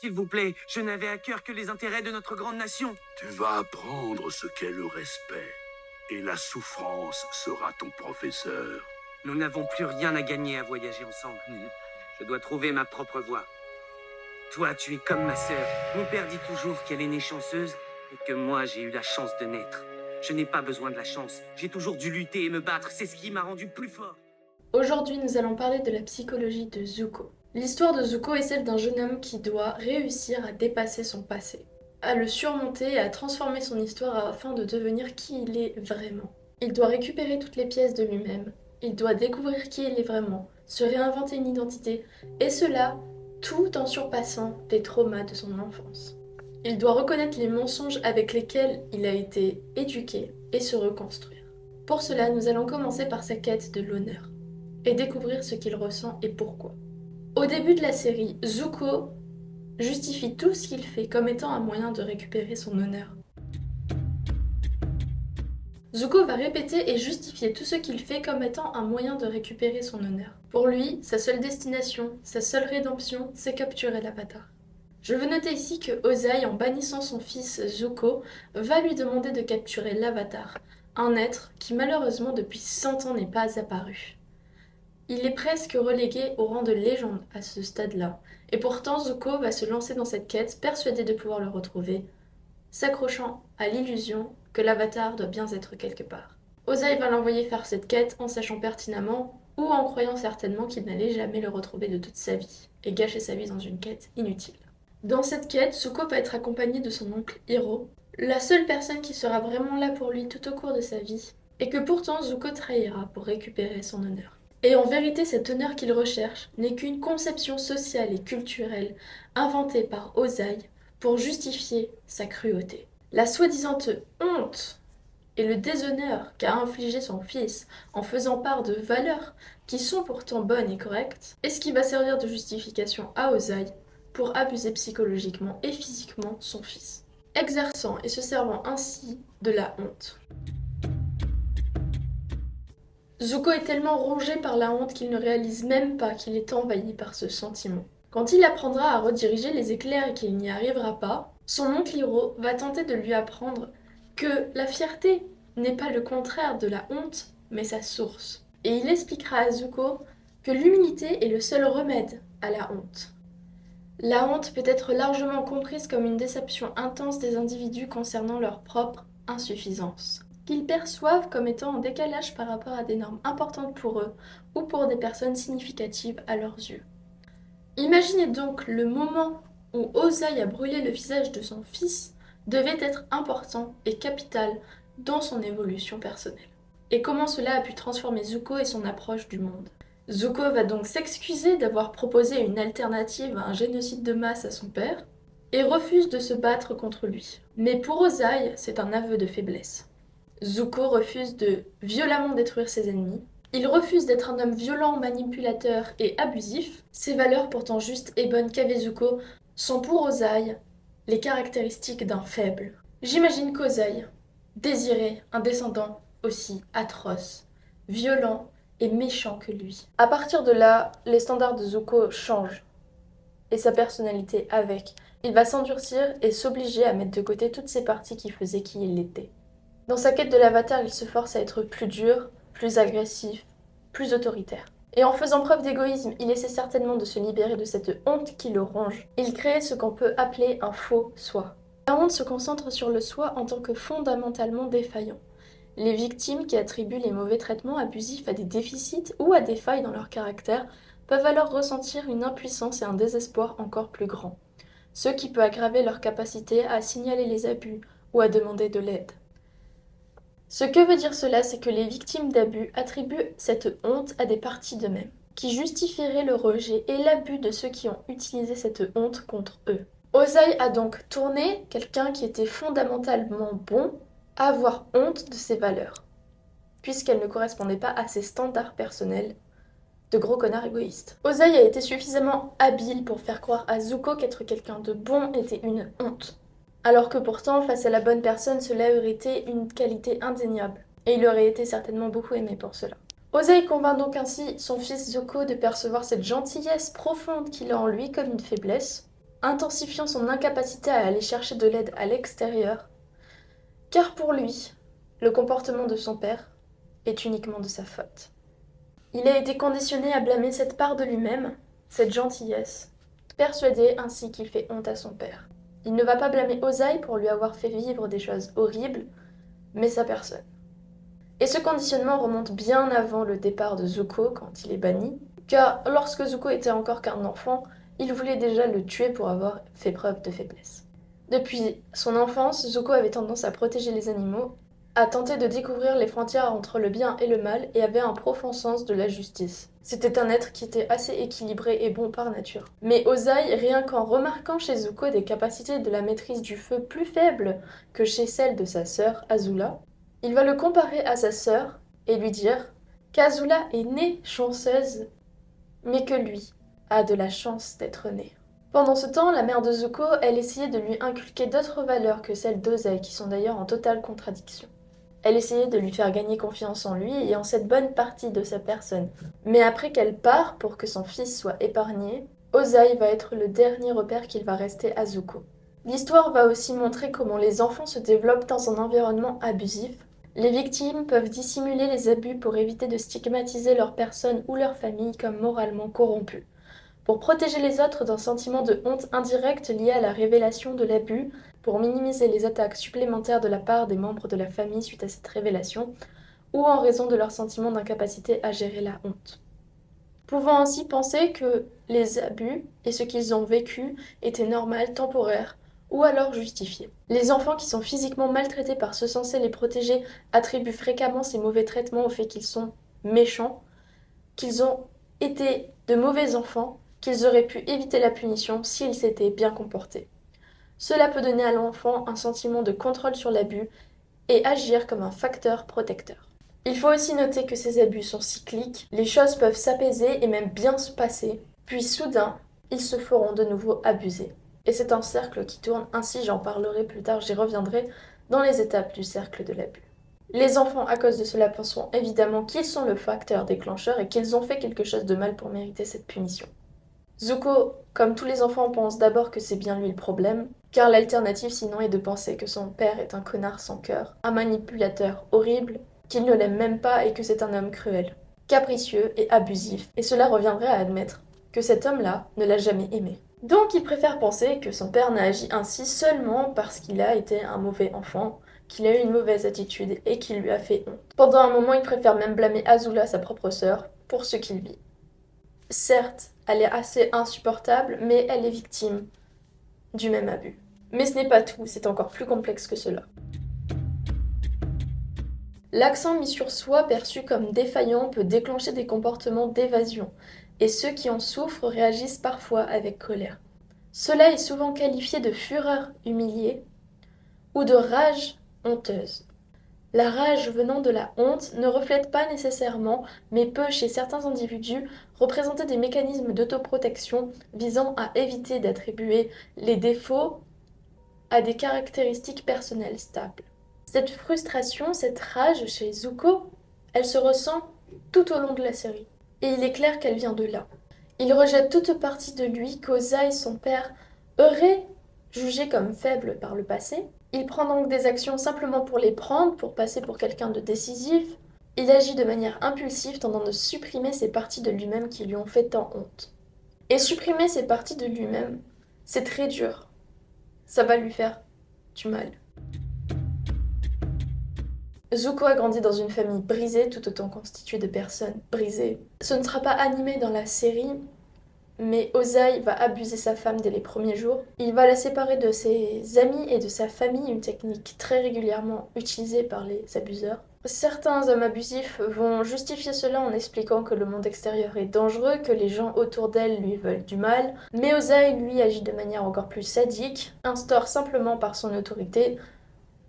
S'il vous plaît, je n'avais à cœur que les intérêts de notre grande nation. Tu vas apprendre ce qu'est le respect. Et la souffrance sera ton professeur. Nous n'avons plus rien à gagner à voyager ensemble. Je dois trouver ma propre voie. Toi, tu es comme ma sœur. Mon père dit toujours qu'elle est née chanceuse et que moi, j'ai eu la chance de naître. Je n'ai pas besoin de la chance. J'ai toujours dû lutter et me battre. C'est ce qui m'a rendu plus fort. Aujourd'hui, nous allons parler de la psychologie de Zuko. L'histoire de Zuko est celle d'un jeune homme qui doit réussir à dépasser son passé, à le surmonter et à transformer son histoire afin de devenir qui il est vraiment. Il doit récupérer toutes les pièces de lui-même, il doit découvrir qui il est vraiment, se réinventer une identité, et cela tout en surpassant les traumas de son enfance. Il doit reconnaître les mensonges avec lesquels il a été éduqué et se reconstruire. Pour cela, nous allons commencer par sa quête de l'honneur et découvrir ce qu'il ressent et pourquoi. Au début de la série, Zuko justifie tout ce qu'il fait comme étant un moyen de récupérer son honneur. Zuko va répéter et justifier tout ce qu'il fait comme étant un moyen de récupérer son honneur. Pour lui, sa seule destination, sa seule rédemption, c'est capturer l'Avatar. Je veux noter ici que Ozai, en bannissant son fils Zuko, va lui demander de capturer l'Avatar, un être qui malheureusement depuis 100 ans n'est pas apparu. Il est presque relégué au rang de légende à ce stade-là, et pourtant Zuko va se lancer dans cette quête, persuadé de pouvoir le retrouver, s'accrochant à l'illusion que l'Avatar doit bien être quelque part. Ozai va l'envoyer faire cette quête en sachant pertinemment, ou en croyant certainement qu'il n'allait jamais le retrouver de toute sa vie, et gâcher sa vie dans une quête inutile. Dans cette quête, Zuko va être accompagné de son oncle Hiro, la seule personne qui sera vraiment là pour lui tout au cours de sa vie, et que pourtant Zuko trahira pour récupérer son honneur. Et en vérité, cet honneur qu'il recherche n'est qu'une conception sociale et culturelle inventée par Ozai pour justifier sa cruauté. La soi-disant honte et le déshonneur qu'a infligé son fils en faisant part de valeurs qui sont pourtant bonnes et correctes, est ce qui va servir de justification à Ozai pour abuser psychologiquement et physiquement son fils, exerçant et se servant ainsi de la honte. Zuko est tellement rongé par la honte qu'il ne réalise même pas qu'il est envahi par ce sentiment. Quand il apprendra à rediriger les éclairs et qu'il n'y arrivera pas, son oncle Hiro va tenter de lui apprendre que la fierté n'est pas le contraire de la honte, mais sa source. Et il expliquera à Zuko que l'humilité est le seul remède à la honte. La honte peut être largement comprise comme une déception intense des individus concernant leur propre insuffisance, qu'ils perçoivent comme étant en décalage par rapport à des normes importantes pour eux ou pour des personnes significatives à leurs yeux. Imaginez donc le moment où Ozai a brûlé le visage de son fils devait être important et capital dans son évolution personnelle. Et comment cela a pu transformer Zuko et son approche du monde. Zuko va donc s'excuser d'avoir proposé une alternative à un génocide de masse à son père et refuse de se battre contre lui. Mais pour Ozai, c'est un aveu de faiblesse. Zuko refuse de violemment détruire ses ennemis. Il refuse d'être un homme violent, manipulateur et abusif. Ces valeurs pourtant justes et bonnes qu'avait Zuko sont pour Ozai les caractéristiques d'un faible. J'imagine qu'Ozai désirait un descendant aussi atroce, violent et méchant que lui. À partir de là, les standards de Zuko changent et sa personnalité avec. Il va s'endurcir et s'obliger à mettre de côté toutes ces parties qui faisaient qui il était. Dans sa quête de l'Avatar, il se force à être plus dur, plus agressif, plus autoritaire. Et en faisant preuve d'égoïsme, il essaie certainement de se libérer de cette honte qui le ronge. Il crée ce qu'on peut appeler un faux soi. La honte se concentre sur le soi en tant que fondamentalement défaillant. Les victimes qui attribuent les mauvais traitements abusifs à des déficits ou à des failles dans leur caractère peuvent alors ressentir une impuissance et un désespoir encore plus grands, ce qui peut aggraver leur capacité à signaler les abus ou à demander de l'aide. Ce que veut dire cela, c'est que les victimes d'abus attribuent cette honte à des parties d'eux-mêmes, qui justifieraient le rejet et l'abus de ceux qui ont utilisé cette honte contre eux. Ozai a donc tourné quelqu'un qui était fondamentalement bon à avoir honte de ses valeurs, puisqu'elles ne correspondaient pas à ses standards personnels de gros connard égoïste. Ozai a été suffisamment habile pour faire croire à Zuko qu'être quelqu'un de bon était une honte. Alors que pourtant, face à la bonne personne, cela aurait été une qualité indéniable, et il aurait été certainement beaucoup aimé pour cela. Ozai convainc donc ainsi son fils Zuko de percevoir cette gentillesse profonde qu'il a en lui comme une faiblesse, intensifiant son incapacité à aller chercher de l'aide à l'extérieur, car pour lui, le comportement de son père est uniquement de sa faute. Il a été conditionné à blâmer cette part de lui-même, cette gentillesse, persuadé ainsi qu'il fait honte à son père. Il ne va pas blâmer Ozai pour lui avoir fait vivre des choses horribles, mais sa personne. Et ce conditionnement remonte bien avant le départ de Zuko quand il est banni, car lorsque Zuko était encore qu'un enfant, il voulait déjà le tuer pour avoir fait preuve de faiblesse. Depuis son enfance, Zuko avait tendance à protéger les animaux, à tenter de découvrir les frontières entre le bien et le mal et avait un profond sens de la justice. C'était un être qui était assez équilibré et bon par nature. Mais Ozai, rien qu'en remarquant chez Zuko des capacités de la maîtrise du feu plus faibles que chez celles de sa sœur Azula, il va le comparer à sa sœur et lui dire qu'Azula est née chanceuse, mais que lui a de la chance d'être né. Pendant ce temps, la mère de Zuko, elle essayait de lui inculquer d'autres valeurs que celles d'Ozai, qui sont d'ailleurs en totale contradiction. Elle essayait de lui faire gagner confiance en lui et en cette bonne partie de sa personne. Mais après qu'elle part pour que son fils soit épargné, Ozai va être le dernier repère qu'il va rester à Zuko. L'histoire va aussi montrer comment les enfants se développent dans un environnement abusif. Les victimes peuvent dissimuler les abus pour éviter de stigmatiser leur personne ou leur famille comme moralement corrompue. Pour protéger les autres d'un sentiment de honte indirecte lié à la révélation de l'abus, pour minimiser les attaques supplémentaires de la part des membres de la famille suite à cette révélation, ou en raison de leur sentiment d'incapacité à gérer la honte. Pouvant ainsi penser que les abus et ce qu'ils ont vécu étaient normaux, temporaires, ou alors justifiés. Les enfants qui sont physiquement maltraités par ceux censés les protéger attribuent fréquemment ces mauvais traitements au fait qu'ils sont méchants, qu'ils ont été de mauvais enfants, qu'ils auraient pu éviter la punition s'ils s'étaient bien comportés. Cela peut donner à l'enfant un sentiment de contrôle sur l'abus et agir comme un facteur protecteur. Il faut aussi noter que ces abus sont cycliques, les choses peuvent s'apaiser et même bien se passer, puis soudain, ils se feront de nouveau abuser. Et c'est un cercle qui tourne, ainsi j'en parlerai plus tard, j'y reviendrai, dans les étapes du cercle de l'abus. Les enfants, à cause de cela, penseront évidemment qu'ils sont le facteur déclencheur et qu'ils ont fait quelque chose de mal pour mériter cette punition. Zuko, comme tous les enfants, pense d'abord que c'est bien lui le problème, car l'alternative sinon est de penser que son père est un connard sans cœur, un manipulateur horrible, qu'il ne l'aime même pas et que c'est un homme cruel, capricieux et abusif, et cela reviendrait à admettre que cet homme-là ne l'a jamais aimé. Donc il préfère penser que son père n'a agi ainsi seulement parce qu'il a été un mauvais enfant, qu'il a eu une mauvaise attitude et qu'il lui a fait honte. Pendant un moment, il préfère même blâmer Azula, sa propre sœur, pour ce qu'il vit. Certes, elle est assez insupportable, mais elle est victime du même abus. Mais ce n'est pas tout, c'est encore plus complexe que cela. L'accent mis sur soi perçu comme défaillant peut déclencher des comportements d'évasion, et ceux qui en souffrent réagissent parfois avec colère. Cela est souvent qualifié de fureur humiliée ou de rage honteuse. La rage venant de la honte ne reflète pas nécessairement, mais peut chez certains individus représenter des mécanismes d'autoprotection visant à éviter d'attribuer les défauts à des caractéristiques personnelles stables. Cette frustration, cette rage chez Zuko, elle se ressent tout au long de la série. Et il est clair qu'elle vient de là. Il rejette toute partie de lui qu'Ozai, son père, aurait jugé comme faible par le passé. Il prend donc des actions simplement pour les prendre, pour passer pour quelqu'un de décisif. Il agit de manière impulsive, tendant à supprimer ces parties de lui-même qui lui ont fait tant honte. Et supprimer ces parties de lui-même, c'est très dur. Ça va lui faire du mal. Zuko a grandi dans une famille brisée, tout autant constituée de personnes brisées. Ce ne sera pas animé dans la série, mais Ozai va abuser sa femme dès les premiers jours. Il va la séparer de ses amis et de sa famille, une technique très régulièrement utilisée par les abuseurs. Certains hommes abusifs vont justifier cela en expliquant que le monde extérieur est dangereux, que les gens autour d'elle lui veulent du mal, mais Ozai, lui, agit de manière encore plus sadique, instaure simplement par son autorité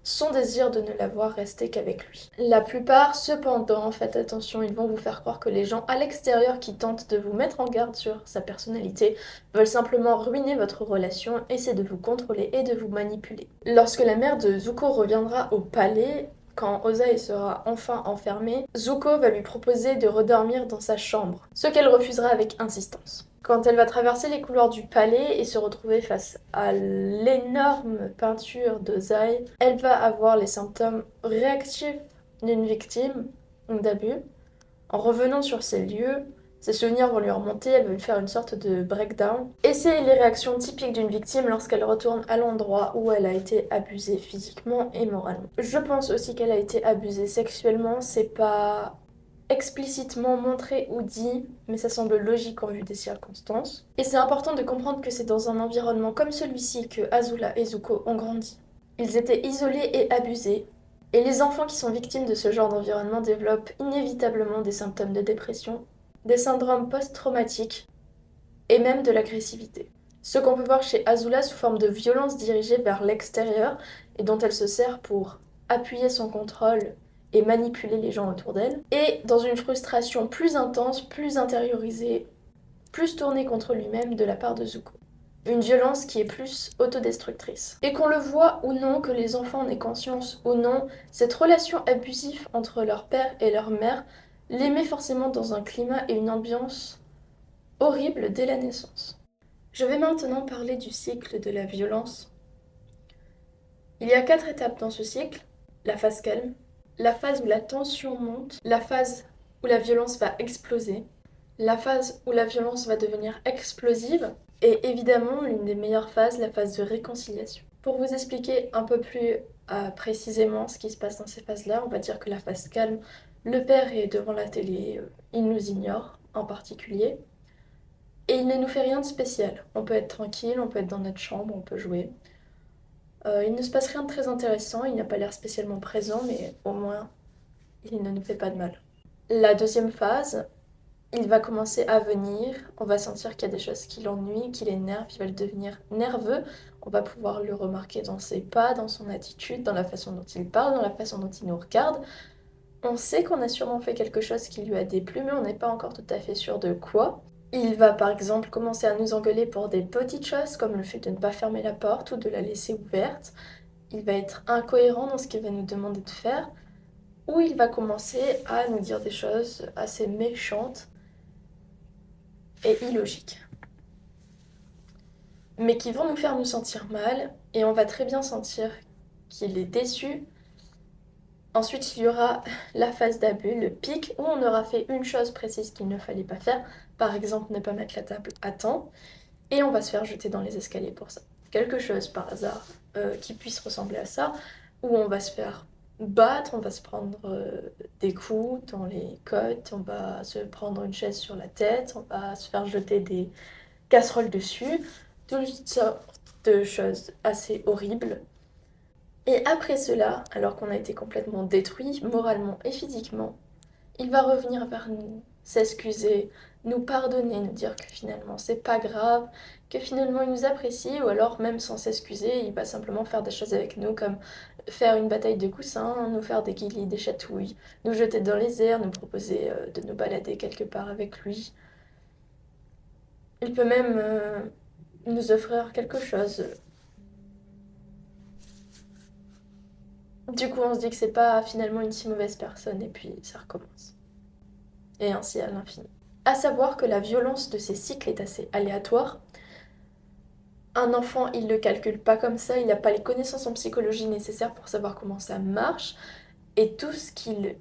son désir de ne la voir rester qu'avec lui. La plupart, cependant, faites attention, ils vont vous faire croire que les gens à l'extérieur qui tentent de vous mettre en garde sur sa personnalité veulent simplement ruiner votre relation, essayer de vous contrôler et de vous manipuler. Lorsque la mère de Zuko reviendra au palais, Quand Ozai sera enfin enfermé, Zuko va lui proposer de redormir dans sa chambre, ce qu'elle refusera avec insistance. Quand elle va traverser les couloirs du palais et se retrouver face à l'énorme peinture d'Ozai, elle va avoir les symptômes réactifs d'une victime d'abus. En revenant sur ces lieux, ses souvenirs vont lui remonter, elle va lui faire une sorte de breakdown. Et c'est les réactions typiques d'une victime lorsqu'elle retourne à l'endroit où elle a été abusée physiquement et moralement. Je pense aussi qu'elle a été abusée sexuellement, c'est pas explicitement montré ou dit, mais ça semble logique en vue des circonstances. Et c'est important de comprendre que c'est dans un environnement comme celui-ci que Azula et Zuko ont grandi. Ils étaient isolés et abusés, et les enfants qui sont victimes de ce genre d'environnement développent inévitablement des symptômes de dépression, des syndromes post-traumatiques et même de l'agressivité. Ce qu'on peut voir chez Azula sous forme de violence dirigée vers l'extérieur et dont elle se sert pour appuyer son contrôle et manipuler les gens autour d'elle, et dans une frustration plus intense, plus intériorisée, plus tournée contre lui-même de la part de Zuko. Une violence qui est plus autodestructrice. Et qu'on le voit ou non, que les enfants en aient conscience ou non, cette relation abusive entre leur père et leur mère les met forcément dans un climat et une ambiance horrible dès la naissance. Je vais maintenant parler du cycle de la violence. Il y a 4 étapes dans ce cycle. La phase calme, la phase où la tension monte, la phase où la violence va exploser, la phase où la violence va devenir explosive, et évidemment l'une des meilleures phases, la phase de réconciliation. Pour vous expliquer un peu plus précisément ce qui se passe dans ces phases-là, on va dire que la phase calme, le père est devant la télé, il nous ignore en particulier, et il ne nous fait rien de spécial. On peut être tranquille, on peut être dans notre chambre, on peut jouer. Il ne se passe rien de très intéressant, il n'a pas l'air spécialement présent, mais au moins, il ne nous fait pas de mal. La deuxième phase, il va commencer à venir, on va sentir qu'il y a des choses qui l'ennuient, qui l'énervent, il va devenir nerveux, on va pouvoir le remarquer dans ses pas, dans son attitude, dans la façon dont il parle, dans la façon dont il nous regarde. On sait qu'on a sûrement fait quelque chose qui lui a déplu, mais on n'est pas encore tout à fait sûr de quoi. Il va par exemple commencer à nous engueuler pour des petites choses comme le fait de ne pas fermer la porte ou de la laisser ouverte. Il va être incohérent dans ce qu'il va nous demander de faire, ou il va commencer à nous dire des choses assez méchantes et illogiques, mais qui vont nous faire nous sentir mal, et on va très bien sentir qu'il est déçu. Ensuite, il y aura la phase d'abus, le pic, où on aura fait une chose précise qu'il ne fallait pas faire, par exemple ne pas mettre la table à temps, et on va se faire jeter dans les escaliers pour ça. Quelque chose par hasard qui puisse ressembler à ça, où on va se faire battre, on va se prendre des coups dans les côtes, on va se prendre une chaise sur la tête, on va se faire jeter des casseroles dessus, toutes sortes de choses assez horribles. Et après cela, alors qu'on a été complètement détruit, moralement et physiquement, il va revenir vers nous, s'excuser, nous pardonner, nous dire que finalement c'est pas grave, que finalement il nous apprécie, ou alors même sans s'excuser, il va simplement faire des choses avec nous comme faire une bataille de coussins, nous faire des guilis, des chatouilles, nous jeter dans les airs, nous proposer de nous balader quelque part avec lui. Il peut même nous offrir quelque chose. Du coup, on se dit que c'est pas finalement une si mauvaise personne, et puis ça recommence. Et ainsi à l'infini. À savoir que la violence de ces cycles est assez aléatoire. Un enfant, il ne calcule pas comme ça, il n'a pas les connaissances en psychologie nécessaires pour savoir comment ça marche, et tout ce qu'il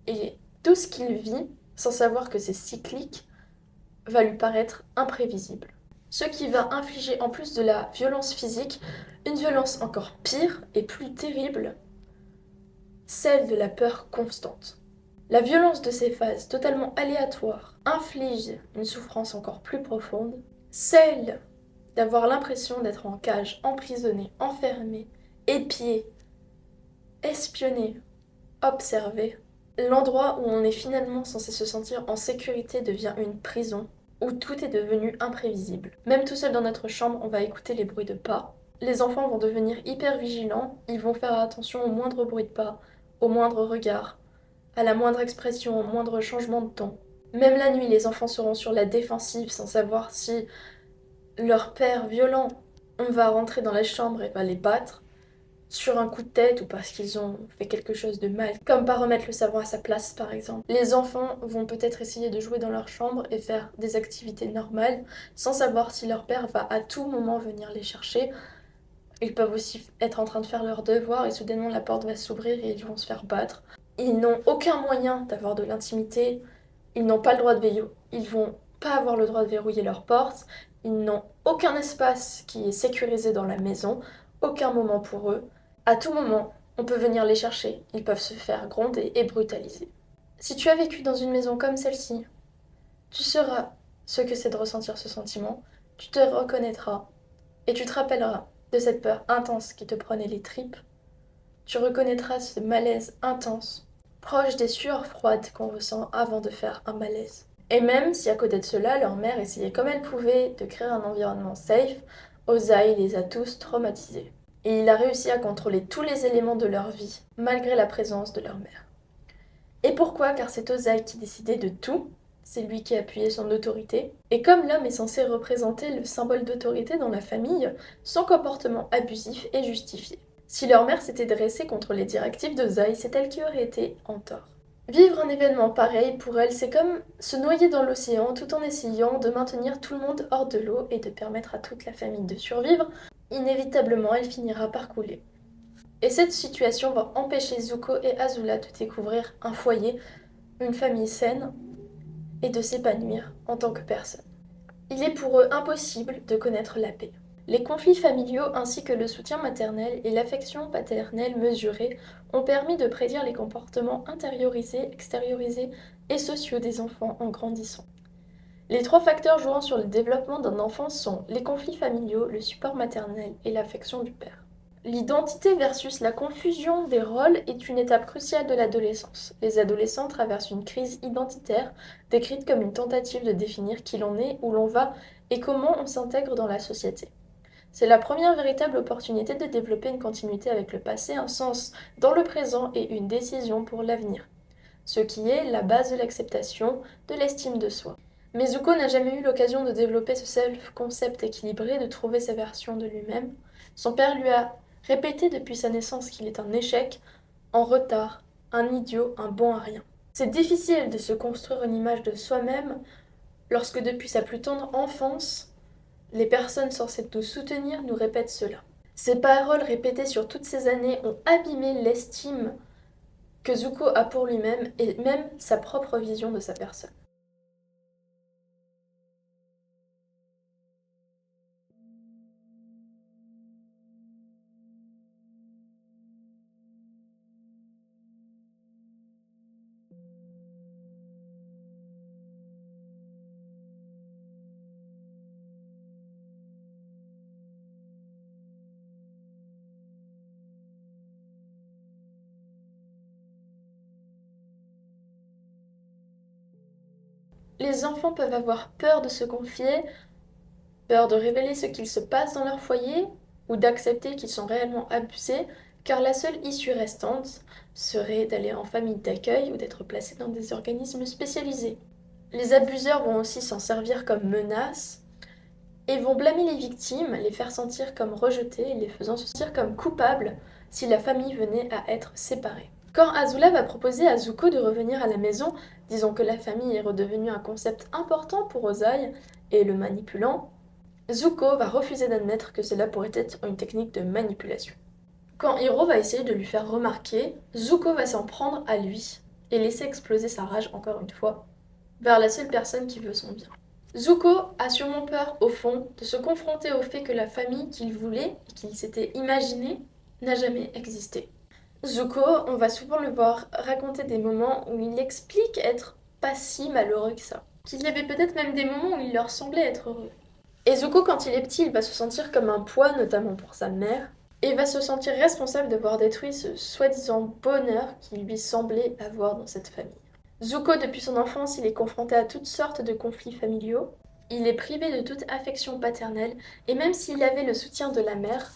vit, sans savoir que c'est cyclique, va lui paraître imprévisible. Ce qui va infliger en plus de la violence physique, une violence encore pire et plus terrible, celle de la peur constante. La violence de ces phases totalement aléatoires inflige une souffrance encore plus profonde, celle d'avoir l'impression d'être en cage, emprisonné, enfermé, épié, espionné, observé. L'endroit où on est finalement censé se sentir en sécurité devient une prison, où tout est devenu imprévisible. Même tout seul dans notre chambre, on va écouter les bruits de pas. Les enfants vont devenir hyper vigilants, ils vont faire attention au moindre bruit de pas, au moindre regard, à la moindre expression, au moindre changement de ton. Même la nuit, les enfants seront sur la défensive sans savoir si leur père violent va rentrer dans la chambre et va les battre. sur un coup de tête ou parce qu'ils ont fait quelque chose de mal, comme pas remettre le savon à sa place par exemple. Les enfants vont peut-être essayer de jouer dans leur chambre et faire des activités normales sans savoir si leur père va à tout moment venir les chercher. Ils peuvent aussi être en train de faire leurs devoirs et soudainement la porte va s'ouvrir et ils vont se faire battre. Ils n'ont aucun moyen d'avoir de l'intimité, ils n'ont pas le droit de veiller, ils vont pas avoir le droit de verrouiller leur porte, ils n'ont aucun espace qui est sécurisé dans la maison, aucun moment pour eux. À tout moment, on peut venir les chercher, ils peuvent se faire gronder et brutaliser. Si tu as vécu dans une maison comme celle-ci, tu sauras ce que c'est de ressentir ce sentiment, tu te reconnaîtras et tu te rappelleras de cette peur intense qui te prenait les tripes. Tu reconnaîtras ce malaise intense, proche des sueurs froides qu'on ressent avant de faire un malaise. Et même si à côté de cela, leur mère essayait comme elle pouvait de créer un environnement safe, Ozai les a tous traumatisés. Et il a réussi à contrôler tous les éléments de leur vie, malgré la présence de leur mère. Et pourquoi? Car c'est Ozai qui décidait de tout, c'est lui qui appuyait son autorité. Et comme l'homme est censé représenter le symbole d'autorité dans la famille, son comportement abusif est justifié. Si leur mère s'était dressée contre les directives d'Ozai, c'est elle qui aurait été en tort. Vivre un événement pareil, pour elle, c'est comme se noyer dans l'océan tout en essayant de maintenir tout le monde hors de l'eau et de permettre à toute la famille de survivre. Inévitablement, elle finira par couler. Et cette situation va empêcher Zuko et Azula de découvrir un foyer, une famille saine, et de s'épanouir en tant que personne. Il est pour eux impossible de connaître la paix. Les conflits familiaux ainsi que le soutien maternel et l'affection paternelle mesurée ont permis de prédire les comportements intériorisés, extériorisés et sociaux des enfants en grandissant. Les 3 facteurs jouant sur le développement d'un enfant sont les conflits familiaux, le support maternel et l'affection du père. L'identité versus la confusion des rôles est une étape cruciale de l'adolescence. Les adolescents traversent une crise identitaire, décrite comme une tentative de définir qui l'on est, où l'on va et comment on s'intègre dans la société. C'est la première véritable opportunité de développer une continuité avec le passé, un sens dans le présent et une décision pour l'avenir, ce qui est la base de l'acceptation, de l'estime de soi. Mais Zuko n'a jamais eu l'occasion de développer ce self-concept équilibré, de trouver sa version de lui-même. Son père lui a répété depuis sa naissance qu'il est un échec, en retard, un idiot, un bon à rien. C'est difficile de se construire une image de soi-même lorsque depuis sa plus tendre enfance, les personnes censées nous soutenir nous répètent cela. Ces paroles répétées sur toutes ces années ont abîmé l'estime que Zuko a pour lui-même et même sa propre vision de sa personne. Les enfants peuvent avoir peur de se confier, peur de révéler ce qu'il se passe dans leur foyer ou d'accepter qu'ils sont réellement abusés, car la seule issue restante serait d'aller en famille d'accueil ou d'être placés dans des organismes spécialisés. Les abuseurs vont aussi s'en servir comme menace et vont blâmer les victimes, les faire sentir comme rejetées, les faisant se sentir comme coupables si la famille venait à être séparée. Quand Azula va proposer à Zuko de revenir à la maison, disons que la famille est redevenue un concept important pour Ozai et le manipulant, Zuko va refuser d'admettre que cela pourrait être une technique de manipulation. Quand Hiro va essayer de lui faire remarquer, Zuko va s'en prendre à lui et laisser exploser sa rage encore une fois vers la seule personne qui veut son bien. Zuko a sûrement peur, au fond, de se confronter au fait que la famille qu'il voulait et qu'il s'était imaginée n'a jamais existé. Zuko, on va souvent le voir raconter des moments où il explique être pas si malheureux que ça. Qu'il y avait peut-être même des moments où il leur semblait être heureux. Et Zuko, quand il est petit, il va se sentir comme un poids, notamment pour sa mère, et va se sentir responsable de voir détruit ce soi-disant bonheur qu'il lui semblait avoir dans cette famille. Zuko, depuis son enfance, il est confronté à toutes sortes de conflits familiaux. Il est privé de toute affection paternelle, et même s'il avait le soutien de la mère,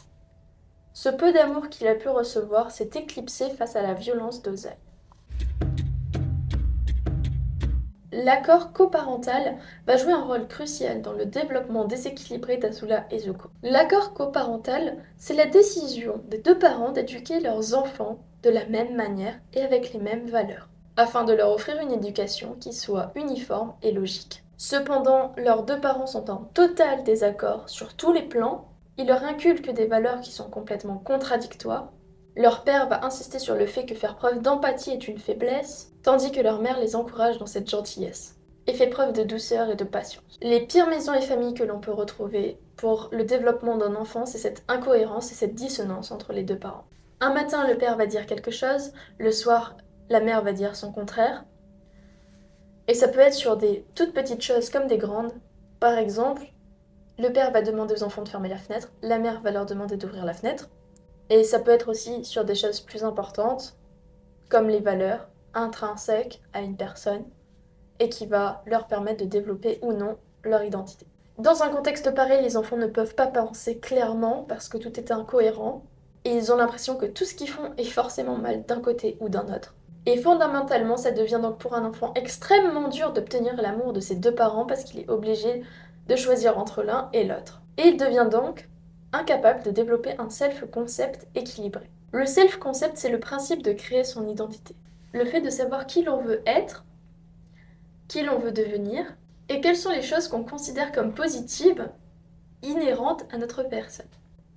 ce peu d'amour qu'il a pu recevoir s'est éclipsé face à la violence d'Ozai. L'accord coparental va jouer un rôle crucial dans le développement déséquilibré d'Azula et Zuko. L'accord coparental, c'est la décision des deux parents d'éduquer leurs enfants de la même manière et avec les mêmes valeurs, afin de leur offrir une éducation qui soit uniforme et logique. Cependant, leurs deux parents sont en total désaccord sur tous les plans, ils leur inculquent des valeurs qui sont complètement contradictoires. Leur père va insister sur le fait que faire preuve d'empathie est une faiblesse, tandis que leur mère les encourage dans cette gentillesse, et fait preuve de douceur et de patience. Les pires maisons et familles que l'on peut retrouver pour le développement d'un enfant, c'est cette incohérence et cette dissonance entre les deux parents. Un matin, le père va dire quelque chose, le soir, la mère va dire son contraire, et ça peut être sur des toutes petites choses comme des grandes. Par exemple, le père va demander aux enfants de fermer la fenêtre, la mère va leur demander d'ouvrir la fenêtre, et ça peut être aussi sur des choses plus importantes, comme les valeurs intrinsèques à une personne, et qui va leur permettre de développer ou non leur identité. Dans un contexte pareil, les enfants ne peuvent pas penser clairement parce que tout est incohérent, et ils ont l'impression que tout ce qu'ils font est forcément mal d'un côté ou d'un autre. Et fondamentalement, ça devient donc pour un enfant extrêmement dur d'obtenir l'amour de ses deux parents parce qu'il est obligé de choisir entre l'un et l'autre. Et il devient donc incapable de développer un self-concept équilibré. Le self-concept, c'est le principe de créer son identité. Le fait de savoir qui l'on veut être, qui l'on veut devenir, et quelles sont les choses qu'on considère comme positives, inhérentes à notre personne.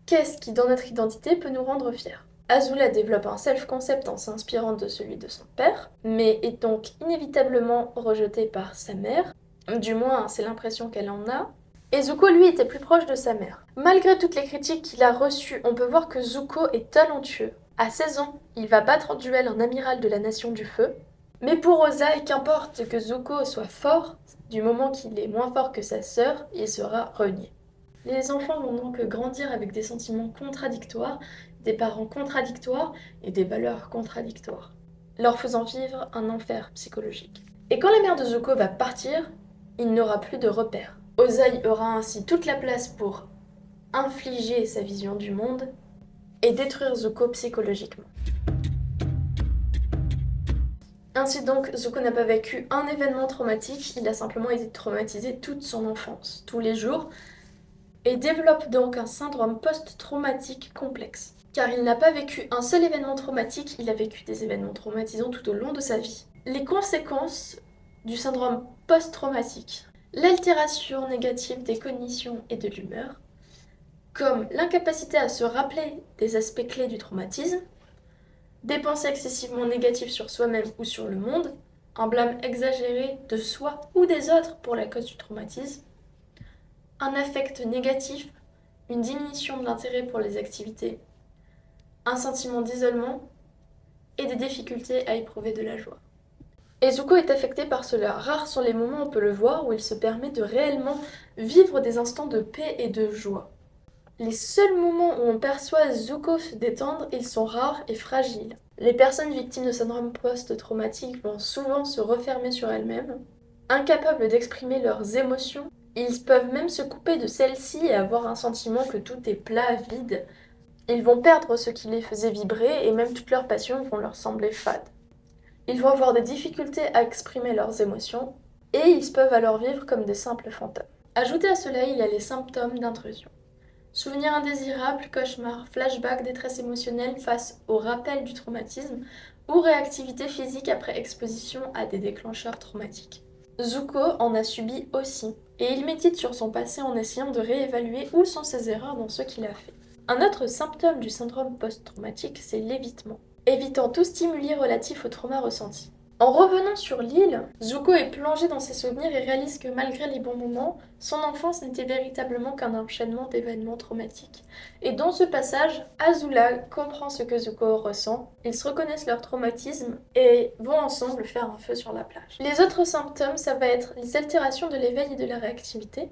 Qu'est-ce qui, dans notre identité, peut nous rendre fiers ? Azula développe un self-concept en s'inspirant de celui de son père, mais est donc inévitablement rejetée par sa mère, du moins c'est l'impression qu'elle en a, et Zuko, lui, était plus proche de sa mère. Malgré toutes les critiques qu'il a reçues, on peut voir que Zuko est talentueux. À 16 ans, il va battre en duel un amiral de la Nation du Feu. Mais pour Ozai, qu'importe que Zuko soit fort, du moment qu'il est moins fort que sa sœur, il sera renié. Les enfants vont donc grandir avec des sentiments contradictoires, des parents contradictoires et des valeurs contradictoires, leur faisant vivre un enfer psychologique. Et quand la mère de Zuko va partir, il n'aura plus de repères. Ozai aura ainsi toute la place pour infliger sa vision du monde et détruire Zuko psychologiquement. Ainsi donc, Zuko n'a pas vécu un événement traumatique, il a simplement été traumatisé toute son enfance, tous les jours, et développe donc un syndrome post-traumatique complexe. Car il n'a pas vécu un seul événement traumatique, il a vécu des événements traumatisants tout au long de sa vie. Les conséquences du syndrome post-traumatique: l'altération négative des cognitions et de l'humeur, comme l'incapacité à se rappeler des aspects clés du traumatisme, des pensées excessivement négatives sur soi-même ou sur le monde, un blâme exagéré de soi ou des autres pour la cause du traumatisme, un affect négatif, une diminution de l'intérêt pour les activités, un sentiment d'isolement et des difficultés à éprouver de la joie. Et Zuko est affecté par cela. Rares sont les moments où on peut le voir où il se permet de réellement vivre des instants de paix et de joie. Les seuls moments où on perçoit Zuko se détendre, ils sont rares et fragiles. Les personnes victimes de syndrome post-traumatique vont souvent se refermer sur elles-mêmes, incapables d'exprimer leurs émotions. Ils peuvent même se couper de celles-ci et avoir un sentiment que tout est plat, vide. Ils vont perdre ce qui les faisait vibrer et même toutes leurs passions vont leur sembler fades. Ils vont avoir des difficultés à exprimer leurs émotions et ils peuvent alors vivre comme des simples fantômes. Ajouté à cela, il y a les symptômes d'intrusion. Souvenirs indésirables, cauchemars, flashbacks, détresse émotionnelle face au rappel du traumatisme ou réactivité physique après exposition à des déclencheurs traumatiques. Zuko en a subi aussi, et il médite sur son passé en essayant de réévaluer où sont ses erreurs dans ce qu'il a fait. Un autre symptôme du syndrome post-traumatique, c'est l'évitement, évitant tout stimuli relatif au trauma ressenti. En revenant sur l'île, Zuko est plongé dans ses souvenirs et réalise que malgré les bons moments, son enfance n'était véritablement qu'un enchaînement d'événements traumatiques. Et dans ce passage, Azula comprend ce que Zuko ressent, ils se reconnaissent leur traumatisme et vont ensemble faire un feu sur la plage. Les autres symptômes, ça va être les altérations de l'éveil et de la réactivité,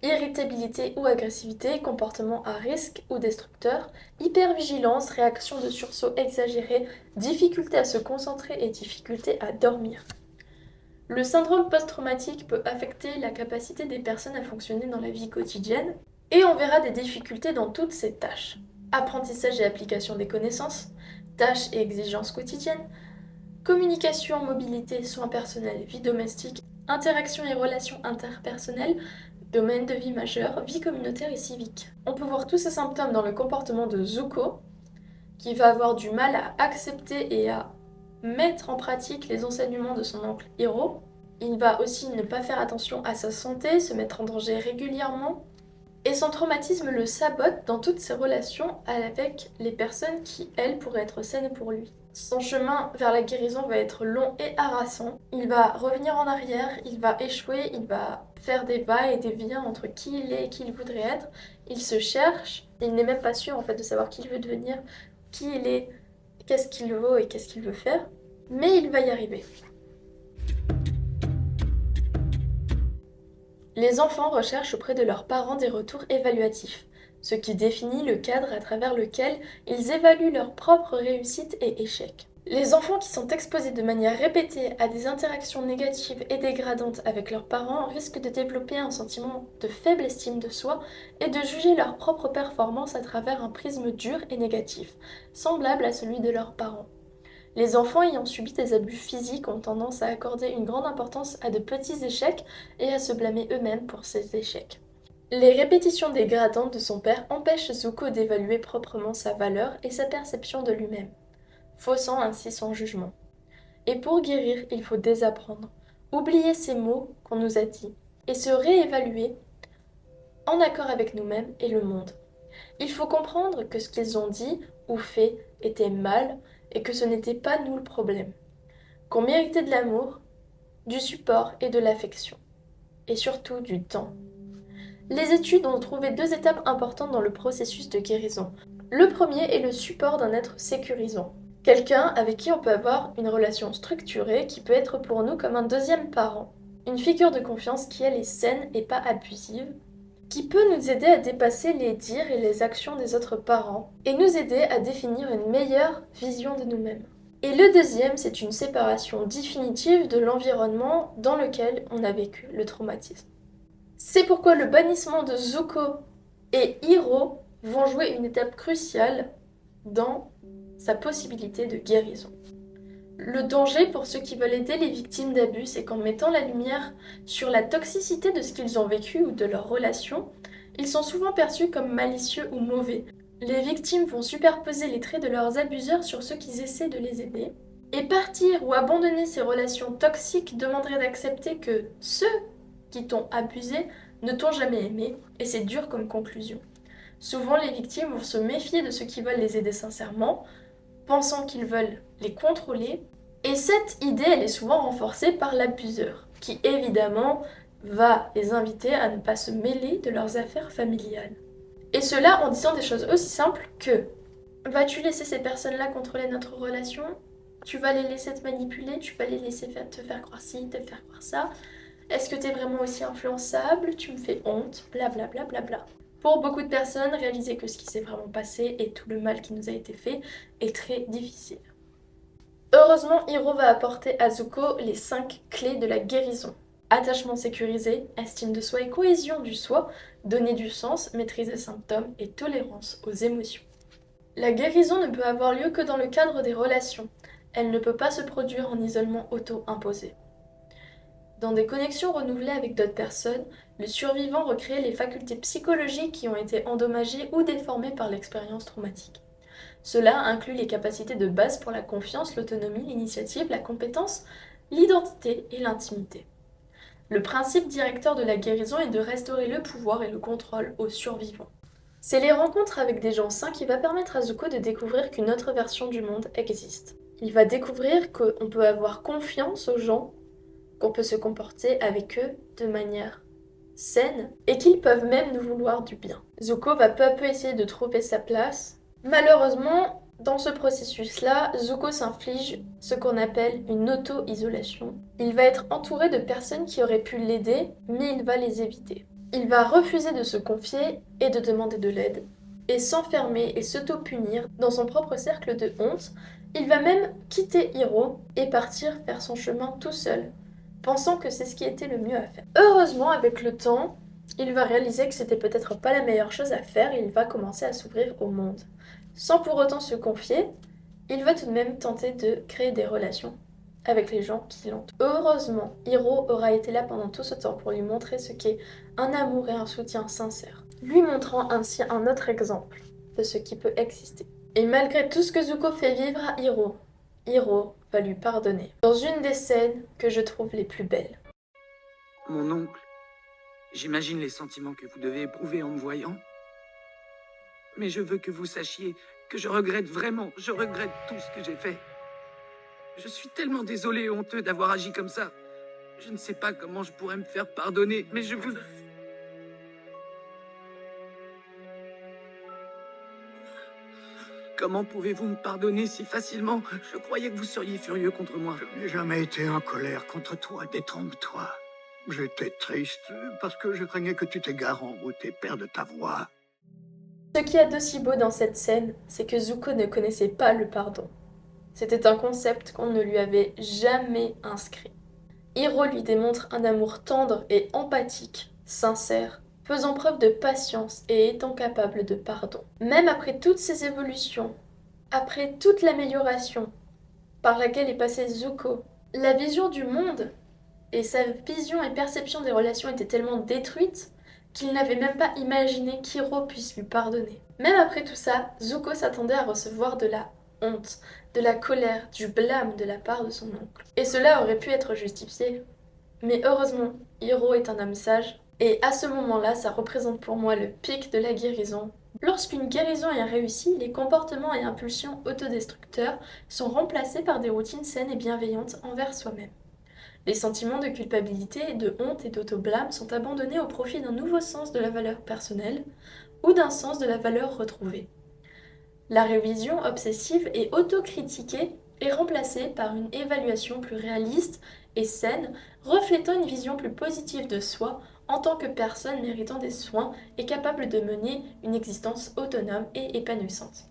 irritabilité ou agressivité, comportement à risque ou destructeur, hypervigilance, réaction de sursaut exagérée, difficulté à se concentrer et difficulté à dormir. Le syndrome post-traumatique peut affecter la capacité des personnes à fonctionner dans la vie quotidienne et on verra des difficultés dans toutes ces tâches. Apprentissage et application des connaissances, tâches et exigences quotidiennes, Communication, mobilité, soins personnels, vie domestique, interaction et relations interpersonnelles, domaine de vie majeur, vie communautaire et civique. On peut voir tous ces symptômes dans le comportement de Zuko, qui va avoir du mal à accepter et à mettre en pratique les enseignements de son oncle Hiro. Il va aussi ne pas faire attention à sa santé, se mettre en danger régulièrement. Et son traumatisme le sabote dans toutes ses relations avec les personnes qui, elles, pourraient être saines pour lui. Son chemin vers la guérison va être long et harassant. Il va revenir en arrière, il va échouer, il va faire des va-et-vient entre qui il est et qui il voudrait être. Il se cherche, il n'est même pas sûr en fait de savoir qui il veut devenir, qui il est, qu'est-ce qu'il vaut et qu'est-ce qu'il veut faire. Mais il va y arriver. Les enfants recherchent auprès de leurs parents des retours évaluatifs, ce qui définit le cadre à travers lequel ils évaluent leurs propres réussites et échecs. Les enfants qui sont exposés de manière répétée à des interactions négatives et dégradantes avec leurs parents risquent de développer un sentiment de faible estime de soi et de juger leur propre performance à travers un prisme dur et négatif, semblable à celui de leurs parents. Les enfants ayant subi des abus physiques ont tendance à accorder une grande importance à de petits échecs et à se blâmer eux-mêmes pour ces échecs. Les répétitions dégradantes de son père empêchent Zuko d'évaluer proprement sa valeur et sa perception de lui-même, faussant ainsi son jugement. Et pour guérir, il faut désapprendre, oublier ces mots qu'on nous a dit, et se réévaluer en accord avec nous-mêmes et le monde. Il faut comprendre que ce qu'ils ont dit ou fait était mal, et que ce n'était pas nous le problème, qu'on méritait de l'amour, du support et de l'affection, et surtout du temps. Les études ont trouvé 2 étapes importantes dans le processus de guérison. Le premier est le support d'un être sécurisant, quelqu'un avec qui on peut avoir une relation structurée qui peut être pour nous comme un deuxième parent, une figure de confiance qui elle est saine et pas abusive, qui peut nous aider à dépasser les dires et les actions des autres parents et nous aider à définir une meilleure vision de nous-mêmes. Et le deuxième, c'est une séparation définitive de l'environnement dans lequel on a vécu le traumatisme. C'est pourquoi le bannissement de Zuko et Hiro vont jouer une étape cruciale dans sa possibilité de guérison. Le danger pour ceux qui veulent aider les victimes d'abus, c'est qu'en mettant la lumière sur la toxicité de ce qu'ils ont vécu ou de leurs relations, ils sont souvent perçus comme malicieux ou mauvais. Les victimes vont superposer les traits de leurs abuseurs sur ceux qui essaient de les aider. Et partir ou abandonner ces relations toxiques demanderait d'accepter que ceux qui t'ont abusé ne t'ont jamais aimé, et c'est dur comme conclusion. Souvent, les victimes vont se méfier de ceux qui veulent les aider sincèrement, pensant qu'ils veulent les contrôler, et cette idée elle est souvent renforcée par l'abuseur, qui évidemment va les inviter à ne pas se mêler de leurs affaires familiales. Et cela en disant des choses aussi simples que vas-tu laisser ces personnes-là contrôler notre relation? Tu vas les laisser te manipuler? Tu vas les laisser te faire croire ci, te faire croire ça? Est-ce que tu es vraiment aussi influençable? Tu me fais honte? Blablabla. Bla, bla, bla. Pour beaucoup de personnes, réaliser que ce qui s'est vraiment passé et tout le mal qui nous a été fait est très difficile. Heureusement, Hiro va apporter à Zuko les 5 clés de la guérison. Attachement sécurisé, estime de soi et cohésion du soi, donner du sens, maîtriser les symptômes et tolérance aux émotions. La guérison ne peut avoir lieu que dans le cadre des relations. Elle ne peut pas se produire en isolement auto-imposé. Dans des connexions renouvelées avec d'autres personnes, le survivant recrée les facultés psychologiques qui ont été endommagées ou déformées par l'expérience traumatique. Cela inclut les capacités de base pour la confiance, l'autonomie, l'initiative, la compétence, l'identité et l'intimité. Le principe directeur de la guérison est de restaurer le pouvoir et le contrôle aux survivants. C'est les rencontres avec des gens sains qui va permettre à Zuko de découvrir qu'une autre version du monde existe. Il va découvrir qu'on peut avoir confiance aux gens, qu'on peut se comporter avec eux de manière saine et qu'ils peuvent même nous vouloir du bien. Zuko va peu à peu essayer de trouver sa place. Malheureusement, dans ce processus-là, Zuko s'inflige ce qu'on appelle une auto-isolation. Il va être entouré de personnes qui auraient pu l'aider, mais il va les éviter. Il va refuser de se confier et de demander de l'aide, et s'enfermer et s'auto-punir dans son propre cercle de honte. Il va même quitter Hiro et partir faire son chemin tout seul, pensant que c'est ce qui était le mieux à faire. Heureusement, avec le temps, il va réaliser que c'était peut-être pas la meilleure chose à faire et il va commencer à s'ouvrir au monde. Sans pour autant se confier, il va tout de même tenter de créer des relations avec les gens qui l'entourent. Heureusement, Hiro aura été là pendant tout ce temps pour lui montrer ce qu'est un amour et un soutien sincère, lui montrant ainsi un autre exemple de ce qui peut exister. Et malgré tout ce que Zuko fait vivre à Hiro, Hiro va lui pardonner. Dans une des scènes que je trouve les plus belles. Mon oncle, j'imagine les sentiments que vous devez éprouver en me voyant. Mais je veux que vous sachiez que je regrette vraiment, je regrette tout ce que j'ai fait. Je suis tellement désolé et honteux d'avoir agi comme ça. Je ne sais pas comment je pourrais me faire pardonner, mais je vous... Comment pouvez-vous me pardonner si facilement? Je croyais que vous seriez furieux contre moi. Je n'ai jamais été en colère contre toi, détrompe-toi. J'étais triste parce que je craignais que tu t'égares en route et perdes ta voix. Ce qu'il y a d'aussi beau dans cette scène, c'est que Zuko ne connaissait pas le pardon. C'était un concept qu'on ne lui avait jamais inscrit. Hiro lui démontre un amour tendre et empathique, sincère, faisant preuve de patience et étant capable de pardon. Même après toutes ces évolutions, après toute l'amélioration par laquelle est passé Zuko, la vision du monde et sa vision et perception des relations étaient tellement détruites qu'il n'avait même pas imaginé qu'Hiro puisse lui pardonner. Même après tout ça, Zuko s'attendait à recevoir de la honte, de la colère, du blâme de la part de son oncle. Et cela aurait pu être justifié. Mais heureusement, Hiro est un homme sage, et à ce moment-là, ça représente pour moi le pic de la guérison. Lorsqu'une guérison est réussie, les comportements et impulsions autodestructeurs sont remplacés par des routines saines et bienveillantes envers soi-même. Les sentiments de culpabilité, de honte et d'auto-blâme sont abandonnés au profit d'un nouveau sens de la valeur personnelle ou d'un sens de la valeur retrouvée. La révision obsessive et autocritiquée est remplacée par une évaluation plus réaliste et saine, reflétant une vision plus positive de soi en tant que personne méritant des soins et capable de mener une existence autonome et épanouissante.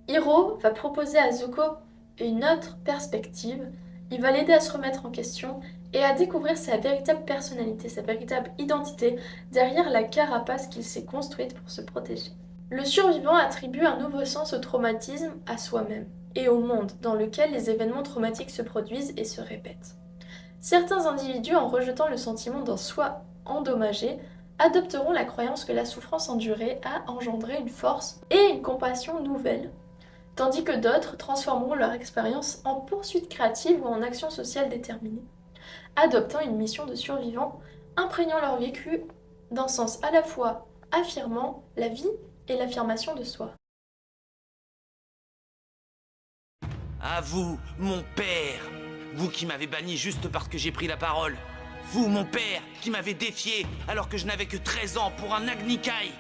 Hiro va proposer à Zuko une autre perspective, il va l'aider à se remettre en question et à découvrir sa véritable personnalité, sa véritable identité derrière la carapace qu'il s'est construite pour se protéger. Le survivant attribue un nouveau sens au traumatisme, à soi-même et au monde dans lequel les événements traumatiques se produisent et se répètent. Certains individus, en rejetant le sentiment d'un soi endommagé, adopteront la croyance que la souffrance endurée a engendré une force et une compassion nouvelles, tandis que d'autres transformeront leur expérience en poursuite créative ou en action sociale déterminée, adoptant une mission de survivant, imprégnant leur vécu d'un sens à la fois affirmant la vie et l'affirmation de soi. À vous, mon père, vous qui m'avez banni juste parce que j'ai pris la parole. Vous, mon père, qui m'avez défié alors que je n'avais que 13 ans pour un Agni Kai.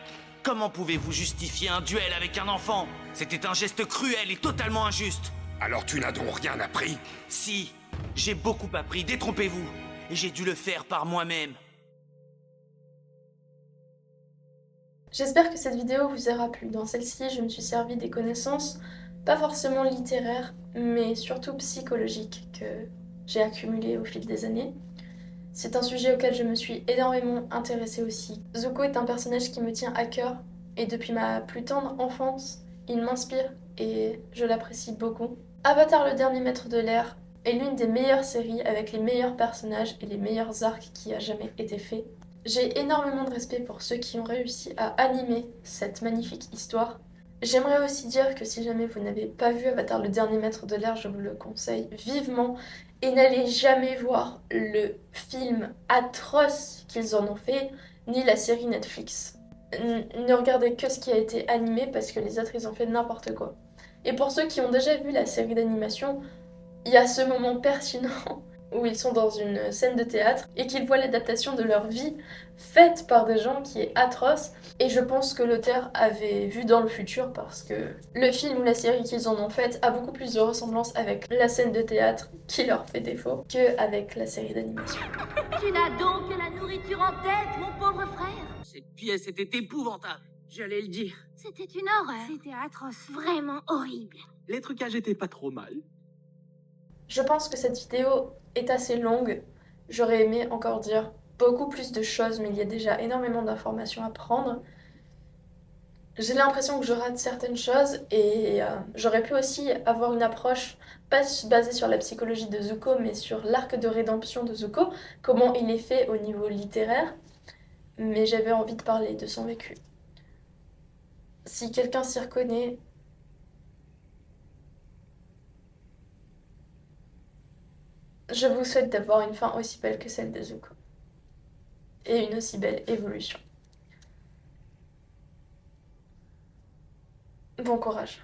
Comment pouvez-vous justifier un duel avec un enfant? C'était un geste cruel et totalement injuste. Alors tu n'as donc rien appris? Si, j'ai beaucoup appris, détrompez-vous. Et j'ai dû le faire par moi-même. J'espère que cette vidéo vous aura plu. Dans celle-ci, je me suis servi des connaissances, pas forcément littéraires, mais surtout psychologiques, que j'ai accumulées au fil des années. C'est un sujet auquel je me suis énormément intéressée aussi. Zuko est un personnage qui me tient à cœur, et depuis ma plus tendre enfance, il m'inspire et je l'apprécie beaucoup. Avatar, le dernier maître de l'air, est l'une des meilleures séries avec les meilleurs personnages et les meilleurs arcs qui a jamais été fait. J'ai énormément de respect pour ceux qui ont réussi à animer cette magnifique histoire. J'aimerais aussi dire que si jamais vous n'avez pas vu Avatar, le dernier maître de l'air, je vous le conseille vivement. Et n'allez jamais voir le film atroce qu'ils en ont fait, ni la série Netflix. Ne regardez que ce qui a été animé parce que les autres ils ont fait n'importe quoi. Et pour ceux qui ont déjà vu la série d'animation, il y a ce moment pertinent où ils sont dans une scène de théâtre et qu'ils voient l'adaptation de leur vie faite par des gens qui est atroce. Et je pense que l'auteur avait vu dans le futur parce que le film ou la série qu'ils en ont faite a beaucoup plus de ressemblance avec la scène de théâtre qui leur fait défaut qu'avec la série d'animation. Tu n'as donc que la nourriture en tête, mon pauvre frère. Cette pièce était épouvantable, j'allais le dire. C'était une horreur. C'était atroce, vraiment horrible. Les trucages étaient pas trop mal. Je pense que cette vidéo est assez longue. J'aurais aimé encore dire beaucoup plus de choses, mais il y a déjà énormément d'informations à prendre. J'ai l'impression que je rate certaines choses et j'aurais pu aussi avoir une approche pas basée sur la psychologie de Zuko, mais sur l'arc de rédemption de Zuko, comment il est fait au niveau littéraire, mais j'avais envie de parler de son vécu. Si quelqu'un s'y reconnaît, je vous souhaite d'avoir une fin aussi belle que celle de Zuko. Et une aussi belle évolution. Bon courage.